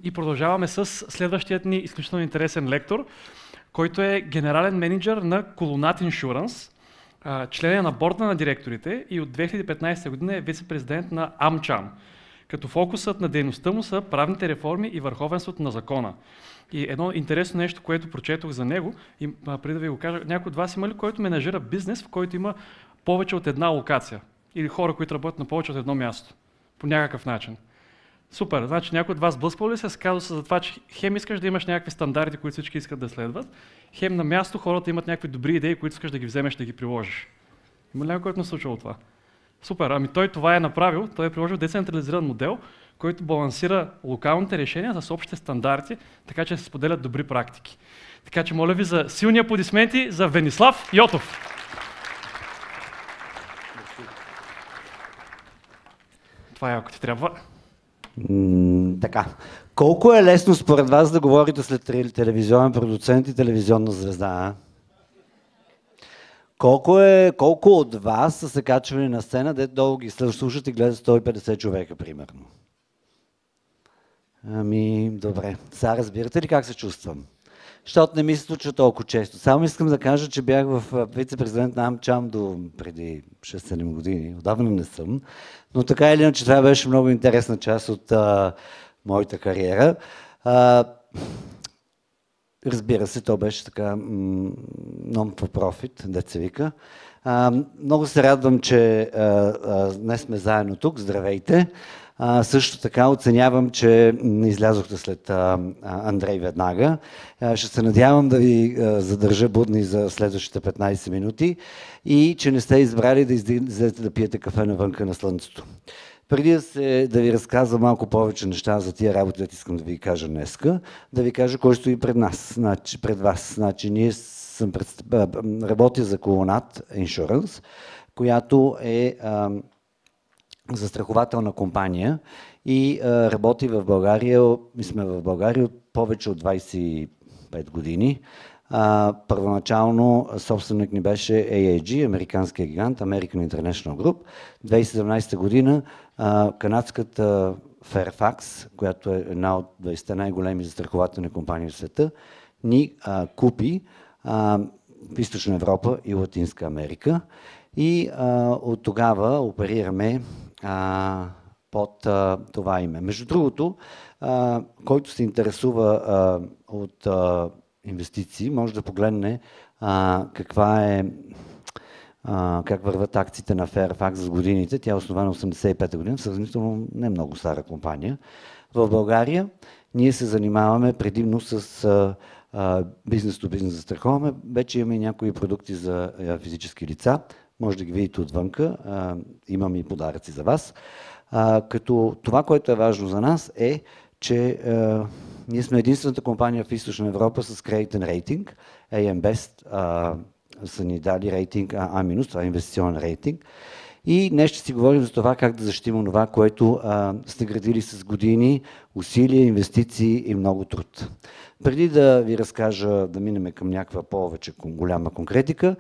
и продължаваме с следващият ни изключително интересен лектор, който е генерален менеджер на Colonat Insurance, член е на борда на директорите и от 2015 година е вице-президент на AmCham, като фокусът на дейността му са правните реформи и върховенството на закона. И едно интересно нещо, което прочетох за него, и преди да ви го кажа, някой от вас има ли, който менажира бизнес, в който има повече от една локация? Или хора, които работят на повече от едно място? По някакъв начин. Супер, значи някой от вас блъсквал ли се с казуса за това, че хем искаш да имаш някакви стандарти, които всички искат да следват, хем на място хората имат някакви добри идеи, които искаш да ги вземеш, да ги приложиш. Има ли някой, който не случвало това? Супер, ами той това е направил, той е приложил децентрализиран модел, който балансира локалните решения с общите стандарти, така че се споделят добри практики. Така че моля ви за силни аплодисменти за Венислав Йотов. Това е, ако ти трябва. Така. Колко е лесно според вас да говорите след телевизионен продуцент и телевизионна звезда? А? Колко от вас са се качвали на сцена, дето долу ги слушат и гледат 150 човека, примерно? Ами, добре. Сега разбирате ли как се чувствам? Защото не ми се случва толкова често. Само искам да кажа, че бях в вице-президент на AmCham до преди 6-7 години. Отдавна не съм. Но така или иначе това беше много интересна част от моята кариера. Разбира се, то беше така non-for-profit, деца вика. Много се радвам, че днес сме заедно тук. Здравейте! Също така оценявам, че не излязохте след Андрей веднага. Ще се надявам да ви задържа будни за следващите 15 минути и че не сте избрали да излезете да пиете кафе навънка на слънцето. Преди да ви разказвам малко повече неща за тия работи, да искам да ви кажа днеска, да ви кажа кой стои пред нас, пред вас. Значи, ние работя за Colonat Insurance, която е застрахователна компания и работи в България. Мы сме в България от повече от 25 години. Първоначално собственик ни беше AIG, американския гигант, American International Group. 2017 година канадската Fairfax, която е една от 20 най-големи застрахователни компании в света, ни купи в Източна Европа и Латинска Америка. И от тогава оперираме под това име. Между другото, който се интересува от инвестиции, може да погледне как върват акциите на Fairfax за годините. Тя е основана в 1985 година, сравнително не много стара компания. В България ние се занимаваме предимно с бизнес-то-бизнес застраховаме. Вече имаме някои продукти за физически лица. Може да ги видите отвънка. Имам и подаръци за вас. Като това, което е важно за нас е, че ние сме единствената компания в Източна Европа с кредитен рейтинг. AM Best са ни дали рейтинг А-, това е инвестиционен рейтинг. И днес ще си говорим за това как да защитим това, което сте градили с години, усилия, инвестиции и много труд. Преди да ви разкажа, да минем към някаква повече голяма конкретика,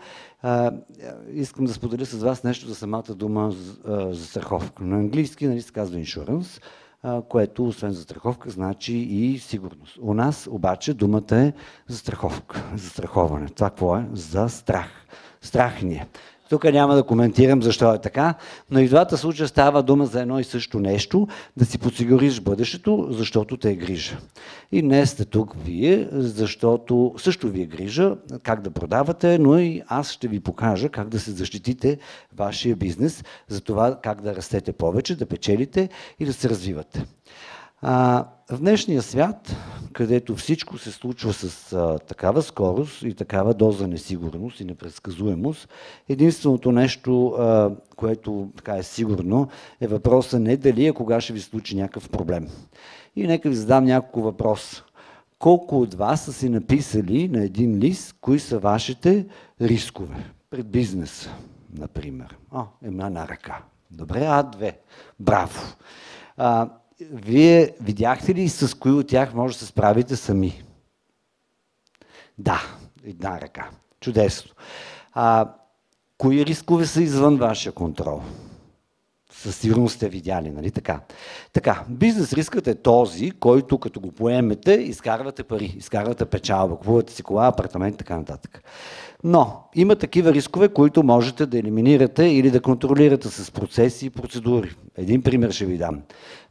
искам да споделя с вас нещо за самата дума за страховка. На английски нали, се казва insurance, което освен за страховка значи и сигурност. У нас обаче думата е за страховка, за страховане. Това какво е? За страх. Страх ни е. Тук няма да коментирам защо е така, но и в двата случая става дума за едно и също нещо, да си подсигуриш бъдещето, защото те е грижа. И днес сте тук вие, защото също ви е грижа как да продавате, но и аз ще ви покажа как да се защитите вашия бизнес, за това как да растете повече, да печелите и да се развивате. В днешния свят, където всичко се случва с такава скорост и такава доза несигурност и непредсказуемост, единственото нещо, което така е сигурно, е въпросът не дали, а кога ще ви случи някакъв проблем. И нека ви задам няколко въпроса. Колко от вас са си написали на един лист, кои са вашите рискове пред бизнеса, например? Една ръка. Добре, А2. Браво! Вие видяхте ли с кои от тях може да се справите сами? Да, една ръка. Чудесно. Кои рискове са извън вашия контрол? Със сигурност сте видяли, нали така? Така, бизнес рискът е този, който като го поемете, изкарвате пари, изкарвате печалба, купувате си кола, апартамент и така нататък. Но има такива рискове, които можете да елиминирате или да контролирате с процеси и процедури. Един пример ще ви дам.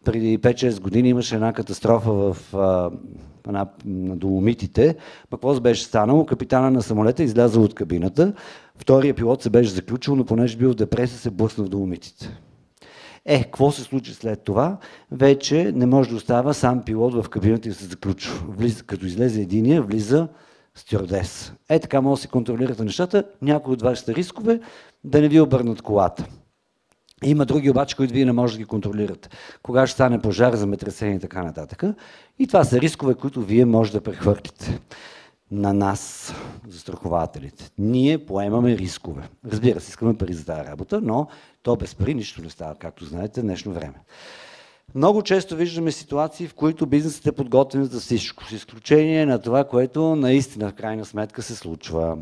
Преди 5-6 години имаше една катастрофа на Доломитите. Какво се беше станало? Капитана на самолета излязъл от кабината, втория пилот се беше заключил, но понеже бил в депресия, се блъсна в Доломитите. Какво се случи след това? Вече не може да остава сам пилот в кабината и се заключва. Като излезе единия, влиза стюардес. Така може да се контролирате нещата. Някои от вашите рискове да не ви обърнат колата. Има други обаче, които вие не можете да ги контролирате. Кога ще стане пожар, земетресение и така нататък. И това са рискове, които вие може да прехвърлите на нас, застрахователите. Ние поемаме рискове. Разбира се, искаме пари за тази работа, но то без пари нищо не става, както знаете, в днешно време. Много често виждаме ситуации, в които бизнесът е подготвен за всичко, с изключение на това, което наистина в крайна сметка се случва.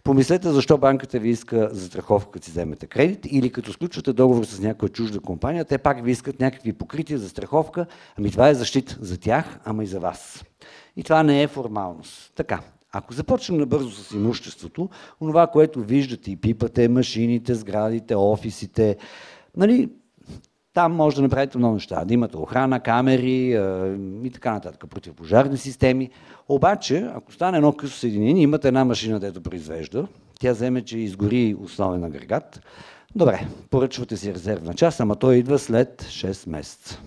Помислете защо банката ви иска застраховка, като си вземете кредит, или като сключвате договор с някоя чужда компания, те пак ви искат някакви покрития за страховка, това е защита за тях, ама и за вас. И това не е формалност. Така, ако започнем набързо с имуществото, онова, което виждате и пипате, машините, сградите, офисите, нали, там може да направите много неща, да имате охрана, камери и така нататък, противопожарни системи. Обаче, ако стане едно късо съединение, имате една машина, дето произвежда, тя вземе, че изгори основен агрегат. Добре, поръчвате си резервна част, ама той идва след 6 месеца.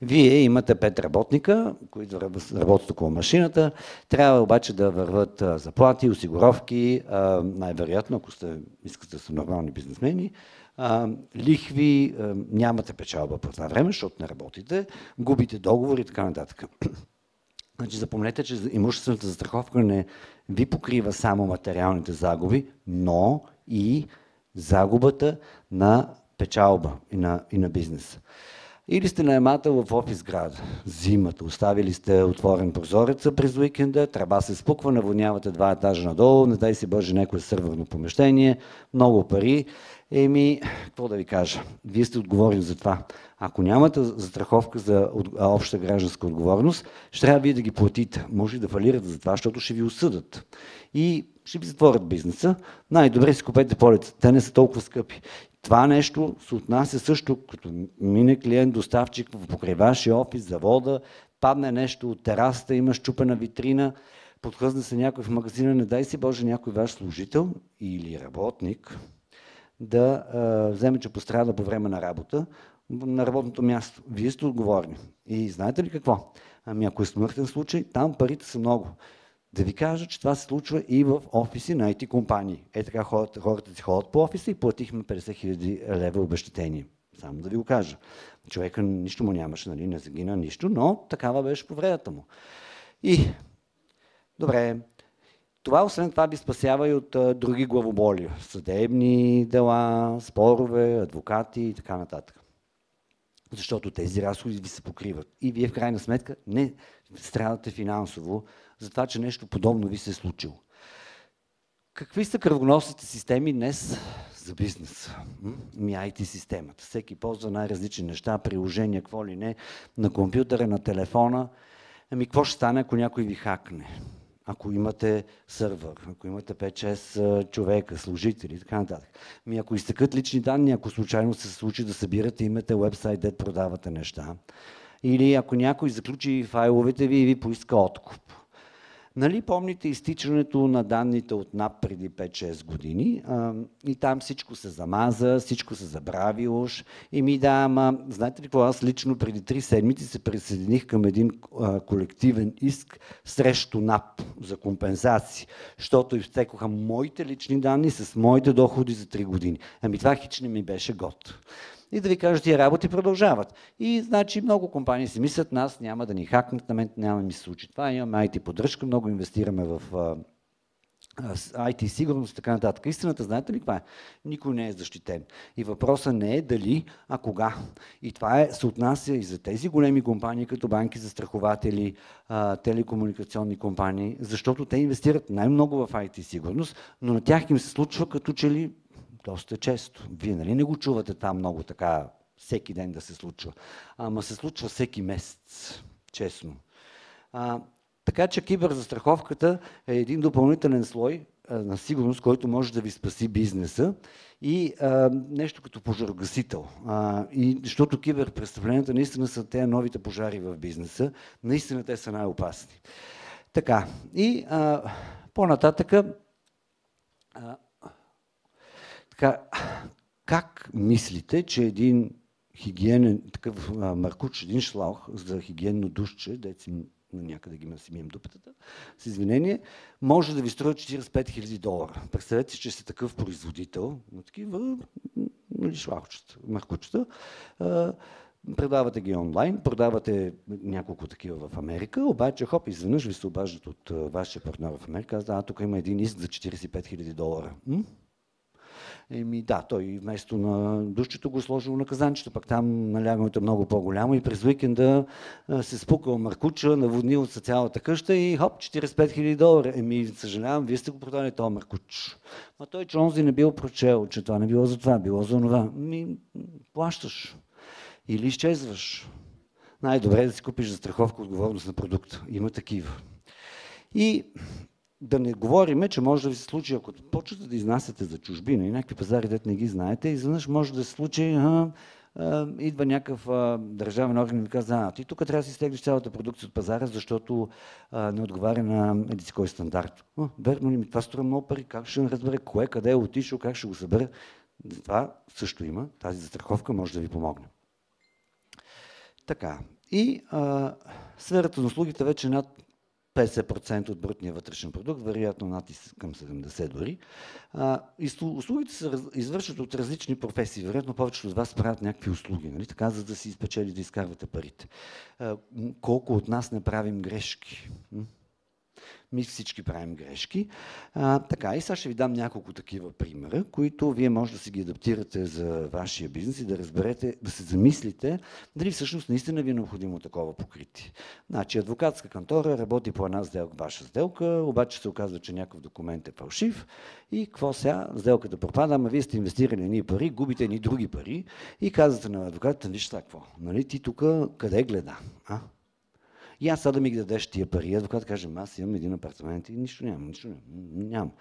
Вие имате 5 работника, които работят около машината, трябва обаче да върват заплати, осигуровки, най-вероятно, ако искате да са нормални бизнесмени, лихви, нямате печалба по това време, защото не работите, губите договори и така нататък. Значи запомнете, че имуществената застраховка не ви покрива само материалните загуби, но и загубата на печалба и на бизнеса. Или сте наемател в офис града, зимата, оставили сте отворен прозореца през уикенда, тръба се спуква, наводнявате 2 етажа надолу, не дай си Боже някое сървърно помещение, много пари. Какво да ви кажа, вие сте отговорни за това. Ако нямате застраховка за обща гражданска отговорност, ще трябва вие да ги платите. Може да фалирате за това, защото ще ви осъдат. И ще ви затворят бизнеса. Най-добре си купете полица, те не са толкова скъпи. Това нещо се отнася също, като мине клиент, доставчик покрай вашия офис, завода, падне нещо от терасата, има счупена витрина, подхлъзне се някой в магазина, не дай си Боже някой ваш служител или работник да вземе, че пострада по време на работа на работното място. Вие сте отговорни. И знаете ли какво? Ако е смъртен случай, там парите са много. Да ви кажа, че това се случва и в офиси на IT компании. Така хората си ходят по офиса и платихме 50 000 лева обезщетение. Само да ви го кажа. Човека нищо му нямаше, нали? Не загина нищо, но такава беше повредата му. И, добре, това освен това ви спасява и от други главоболия. Съдебни дела, спорове, адвокати и така нататък. Защото тези разходи ви се покриват. И вие в крайна сметка не страдате финансово за това, че нещо подобно ви се е случило. Какви са кръвоносните системи днес за бизнес? IT системата. Всеки ползва най-различни неща, приложения, какво ли не, на компютъра, на телефона. Какво ще стане, ако някой ви хакне? Ако имате сървър, ако имате 5-6 човека, служители и така нататък. Ако изтекат лични данни, ако случайно се случи да събирате, имате уебсайт, де продавате неща. Или ако някой заключи файловете ви и ви поиска откуп. Нали помните изтичането на данните от НАП преди 5-6 години и там всичко се замаза, всичко се забрави уж. Знаете ли какво, аз лично преди 3 седмици се присъединих към един колективен иск срещу НАП за компенсации, защото изтекоха моите лични данни с моите доходи за 3 години. Това хич не ми беше год. И да ви кажа, тия работи продължават. И значи много компании си мислят, нас няма да ни хакнат, на мен няма да ми се случи това, имаме IT поддръжка, много инвестираме в IT сигурност и така нататък. Истината, знаете ли каква е? Никой не е защитен. И въпросът не е дали, а кога. И това се отнася и за тези големи компании, като банки, застрахователи, телекомуникационни компании, защото те инвестират най-много в IT сигурност, но на тях им се случва като че ли доста често. Вие нали не го чувате там много така всеки ден да се случва. Ама се случва всеки месец, честно. Така че киберзастраховката е един допълнителен слой на сигурност, който може да ви спаси бизнеса и нещо като пожарогасител. И защото киберпрестъпленията наистина са тези новите пожари в бизнеса, наистина те са най-опасни. Така, и по-нататъка, как мислите, че един хигиенен, такъв маркуч, един шлаух за хигиенно душче, деци някъде ги си мием дупетата, с извинение, може да ви струва $45 000. Представете си, че сте такъв производител на такива шлаухчета, маркучета. Предавате ги онлайн, продавате няколко такива в Америка, обаче хоп, изведнъж ви се обаждат от вашия партньор в Америка, казва, тук има един иск за $45 000. Еми да, той вместо на душчето го сложил на казанчето, пък там налягането е много по-голямо и през уикенда се спукал маркуча, наводнил се цялата къща и хоп, $45 000. Еми, съжалявам, вие сте го продали този маркуч. Ма той Чонзи не бил прочел, че това не било за това, било за това. Плащаш. Или изчезваш. Най-добре е да си купиш застраховка отговорност на продукта. Има такива. И да не говориме, че може да ви се случи, ако почвате да изнасяте за чужбина и някакви пазари, дето не ги знаете, изведнъж може да се случи, идва някакъв държавен орган и ви казва, ти тук трябва да си стеглиш цялата продукция от пазара, защото не отговаря на еди кой стандарт. Верно ли ми? Това струва много пари. Как ще разбере кое, къде е отишъл, как ще го събере? Това също има. Тази застраховка може да ви помогне. Така. И сферата на услугите вече над 50% от брутния вътрешен продукт, вероятно над към 70 дори. Услугите се извършват от различни професии. Вероятно повечето от вас правят някакви услуги, нали? Така, за да си изпечели да изкарвате парите. Колко от нас не правим грешки? Ми всички правим грешки. Така, и сега ще ви дам няколко такива примера, които вие може да си ги адаптирате за вашия бизнес и да разберете, да се замислите дали всъщност наистина ви е необходимо такова покритие. Значи, адвокатска кантора работи по една сделка, ваша сделка, обаче се оказва, че някакъв документ е фалшив и какво сега? Сделката пропада, ама вие сте инвестирали едни пари, губите едни други пари и казвате на адвоката, виж какво, нали, ти тук къде гледа? И аз сега да ми ги дадеш тия пари, адвокат каже, аз имам един апартамент и нищо нямам.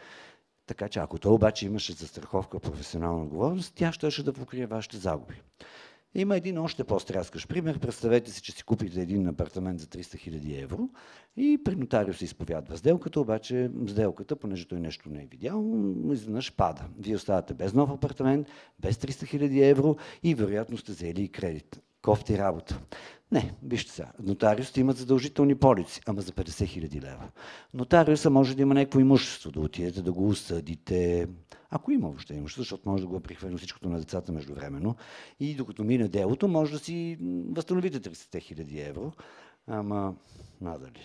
Така че ако той обаче имаше застраховка професионална отговорност, тя ще да покрие вашите загуби. Има един още по-стряскащ пример. Представете си, че си купите един апартамент за 300 000 евро и при нотариус се изповядва сделката, обаче сделката, понеже той нещо не е видял, изведнъж пада. Вие оставате без нов апартамент, без 300 000 евро и вероятно сте взели и кредит. Кофти работа. Не, вижте сега, нотариусите имат задължителни полици, ама за 50 000 лева. Нотариуса може да има някакво имущество, да отидете да го осъдите, ако има въобще имущество, защото може да го прехвърли всичкото на децата междувременно и докато мине делото, може да си възстановите 30 000 евро, ама надали.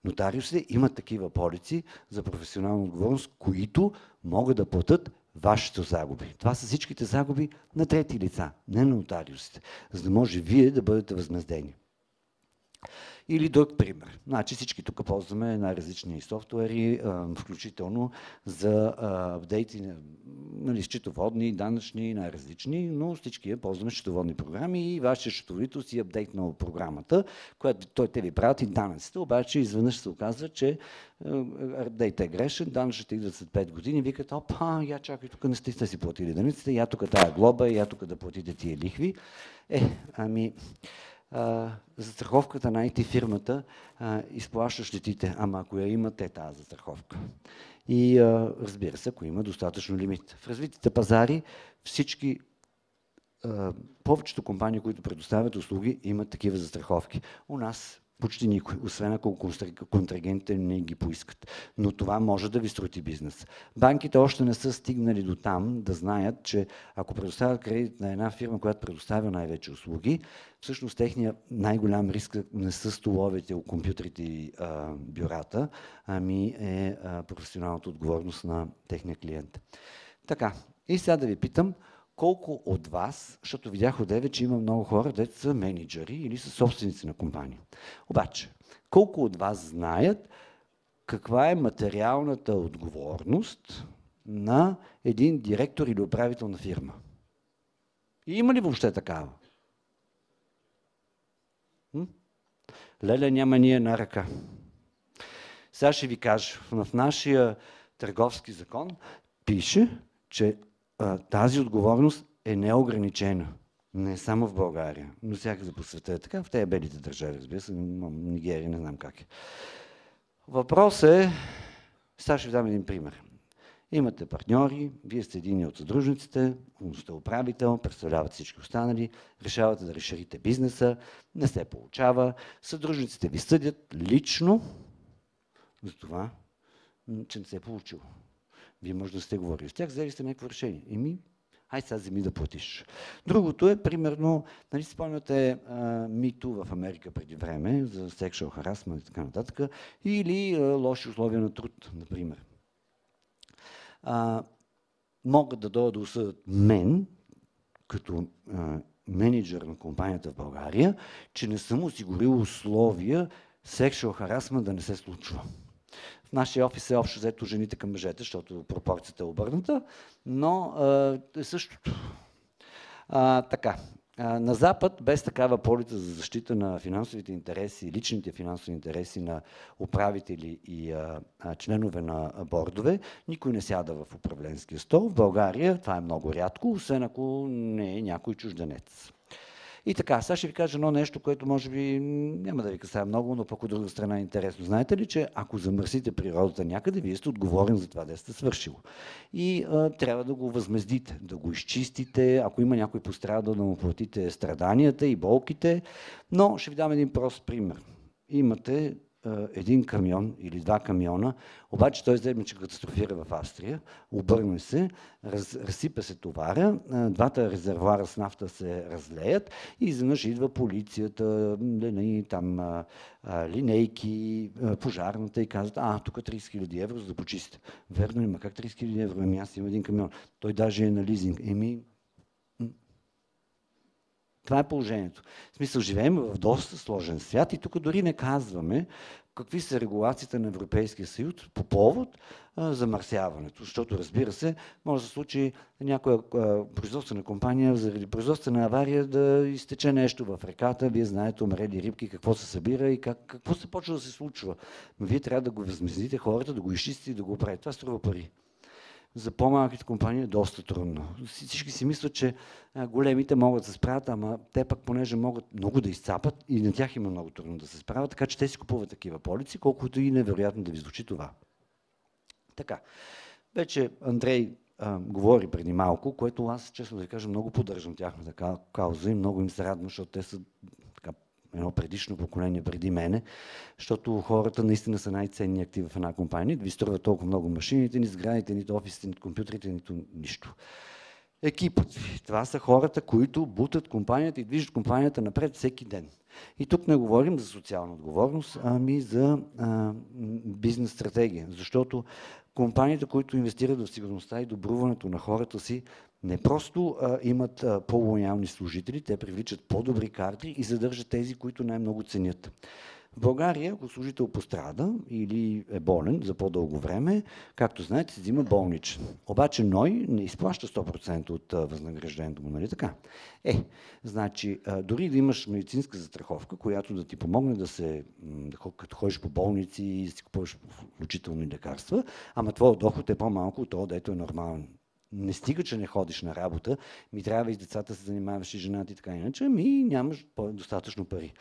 Нотариусите имат такива полици за професионална отговорност, които могат да платят вашите загуби. Това са всичките загуби на трети лица, не на нотариусите, за да може вие да бъдете възмездени. Или друг пример. Значи всички тук ползваме най-различни софтуери, включително за апдейти, нали, счетоводни, данъчни, най-различни, но всички ползваме счетоводни програми и вашия счетоводител си апдейтнал програмата, която те ви правят и данъците, обаче изведнъж се оказва, че апдейт е грешен, данъчните идват след 5 години, викат, я чакай, тук не сте си платили данъците, я тук тая глоба, я тук да платите тия лихви. Застраховката на IT фирмата изплаща щетите, ама ако я имате тази застраховка. И разбира се, ако има достатъчно лимит. В развитите пазари повечето компании, които предоставят услуги, имат такива застраховки. У нас почти никой, освен ако контрагентите не ги поискат. Но това може да ви срути бизнес. Банките още не са стигнали до там да знаят, че ако предоставят кредит на една фирма, която предоставя най-вече услуги, всъщност техният най-голям риск не са столовете, компютрите и бюрата, ами е професионалната отговорност на техния клиент. Така, и сега да ви питам, колко от вас, защото видях одеве, че има много хора, дето са менеджери или са собственици на компании. Обаче, колко от вас знаят каква е материалната отговорност на един директор или управител на фирма? И има ли въобще такава? Леле, няма ни една ръка. Сега ще ви кажа, в нашия търговски закон пише, че тази отговорност е неограничена. Не само в България, но всякъде по света е така. В тези белите държави, разбира се, Нигерия, не знам как е. Въпросът е, сега ще ви дам един пример. Имате партньори, вие сте един от съдружниците, сте управител, представлявате всички останали, решавате да разширите бизнеса, не се получава, съдружниците ви съдят лично за това, че не се е получило. Вие може да сте говорили с тях, взели сте някакво решение. Ай сега вземи да платиш. Другото е, примерно, нали спомняте MeToo в Америка преди време, за sexual harassment и така нататък, или лоши условия на труд, например. Могат да дойдат да осъдят мен, като менеджер на компанията в България, че не съм осигурил условия sexual harassment да не се случва. В нашия офис е общо взето жените към мъжете, защото пропорцията е обърната, но е същото. Така. На Запад, без такава полица за защита на финансовите интереси, личните финансови интереси на управители и членове на бордове, никой не сяда в управленския стол. В България това е много рядко, освен ако не е някой чужденец. И така, сега ще ви кажа едно нещо, което може би няма да ви касае много, но пък от друга страна е интересно. Знаете ли, че ако замърсите природата някъде, вие сте отговорен за това да сте свършил. И трябва да го възмездите, да го изчистите, ако има някой пострадал, да му платите страданията и болките. Но ще ви дам един прост пример. Имате един камион или два камиона, обаче той вземе, че катастрофира в Австрия, обърне се, разсипа се товара, двата резервуара с нафта се разлеят и изведнъж идва полицията, там линейки, пожарната и казват, тук 30 000 евро за да почистите. Верно, има как 30 000 евро? Ами аз имам един камион. Той даже е на лизинг. Това е положението. В смисъл, живеем в доста сложен свят и тук дори не казваме какви са регулациите на Европейския съюз по повод замърсяването. Защото, разбира се, може да се случи някоя производствена компания заради производствена авария да изтече нещо в реката. Вие знаете, умрели рибки, какво се събира и какво се почва да се случва. Но вие трябва да го възмездите хората, да го изчистите и да го оправите. Това струва пари. За по-малките компании е доста трудно. Всички си мислят, че големите могат да се справят, ама те пък, понеже могат много да изцапат и на тях има много трудно да се справят, така че те си купуват такива полици, колкото и невероятно да ви звучи това. Така, вече Андрей говори преди малко, което аз, честно да ви кажа, много поддържам тяхната кауза и много им се радвам, защото те са така, едно предишно поколение преди мене, защото хората наистина са най-ценни активи в една компания. Ви струват толкова много машините, ни сградите, нито офисите, нито компютрите, нито нищо. Екипът ви. Това са хората, които бутат компанията и движат компанията напред всеки ден. И тук не говорим за социална отговорност, ами за бизнес стратегия. Защото компаниите, които инвестират в сигурността и добруването на хората си, не просто имат по-лоялни служители, те привличат по-добри кадри и задържат тези, които най-много ценят. В България, ако служител пострада или е болен за по-дълго време, както знаете, се взима болничен. Обаче НОИ не изплаща 100% от възнаграждението му, нали така? Значи, дори да имаш медицинска застраховка, която да ти помогне като ходиш по болници и да си купуваш включителни лекарства, ама твоят доход е по-малко от това, дето е нормален. Не стига, че не ходиш на работа, трябва и с децата се занимаваш и жената и така иначе, нямаш достатъчно пари.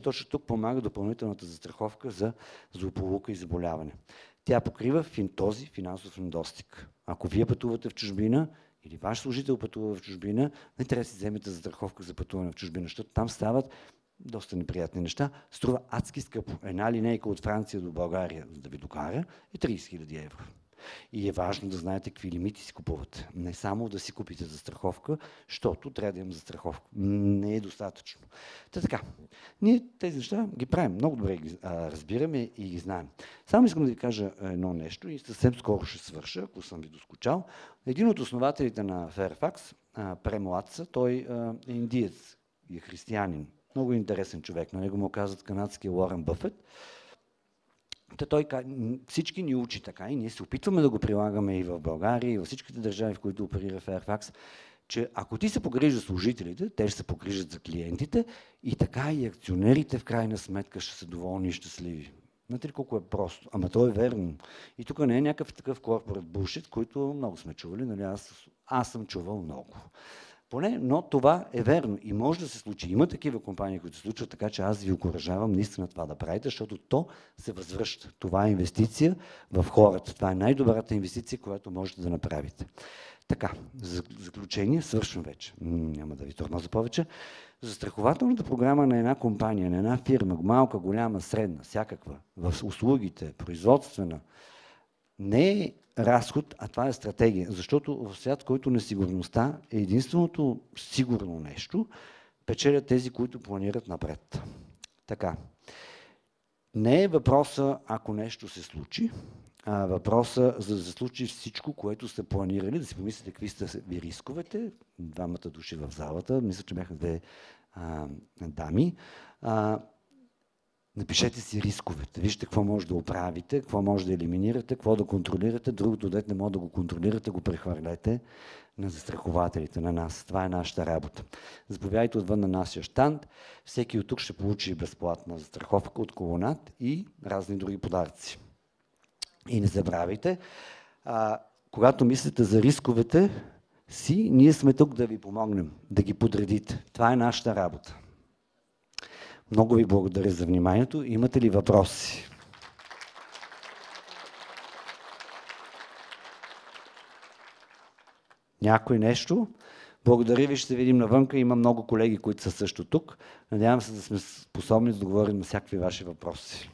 Точно тук помага допълнителната застраховка за злополука и заболяване. Тя покрива този финансов недостиг. Ако вие пътувате в чужбина или ваш служител пътува в чужбина, не трябва да си вземете застраховка за пътуване в чужбина, защото там стават доста неприятни неща. Струва адски скъпо. Една линейка от Франция до България, за да ви докара, е 30 000 евро. И е важно да знаете какви лимити си купувате. Не само да си купите застраховка, защото трябва да имам застраховка. Не е достатъчно. Така, ние тези неща ги правим. Много добре ги разбираме и ги знаем. Само искам да ви кажа едно нещо и съвсем скоро ще свърша, ако съм ви доскучал. Един от основателите на Fairfax, премлад, той е индиец и е християнин. Много интересен човек. На него му казват канадския Уорън Бъфет. Той всички ни учи така и ние се опитваме да го прилагаме и в България, и във всичките държави, в които оперира Fairfax. че ако ти се погрижиш за служителите, те ще се погрижат за клиентите и така и акционерите в крайна сметка ще са доволни и щастливи. Знаете ли колко е просто? Ама то е верно. И тук не е някакъв такъв корпорат булшит, който много сме чували, нали? Аз съм чувал много. Поне, но това е верно и може да се случи. Има такива компании, които се случват, така че аз ви окуражавам наистина това да правите, защото то се възвръща. Това е инвестиция в хората. Това е най-добрата инвестиция, която можете да направите. Така, за заключение, свършвам вече. Няма да ви тормозя повече. Застрахователната програма на една компания, на една фирма, малка, голяма, средна, всякаква, в услугите, производствена, не е разход, а това е стратегия. Защото в свят, в който несигурността е единственото сигурно нещо, печелят тези, които планират напред. Така. Не е въпроса, ако нещо се случи, а въпроса за да се случи всичко, което сте планирали, да си помислите какви сте ви рисковете, двамата души в залата, мисля, че бяха две дами. Напишете си рисковете, вижте какво може да оправите, какво може да елиминирате, какво да контролирате, другото дете не може да го контролирате, го прехвърляте на застрахователите, на нас. Това е нашата работа. Заповядайте отвън на нашия щанд, всеки от тук ще получи безплатна застраховка от Колонат и разни други подаръци. И не забравяйте, когато мислите за рисковете си, ние сме тук да ви помогнем, да ги подредите. Това е нашата работа. Много ви благодаря за вниманието. Имате ли въпроси? Някой нещо? Благодаря ви, ще се видим навънка. Има много колеги, които са също тук. Надявам се да сме способни да отговорим на всякакви ваши въпроси.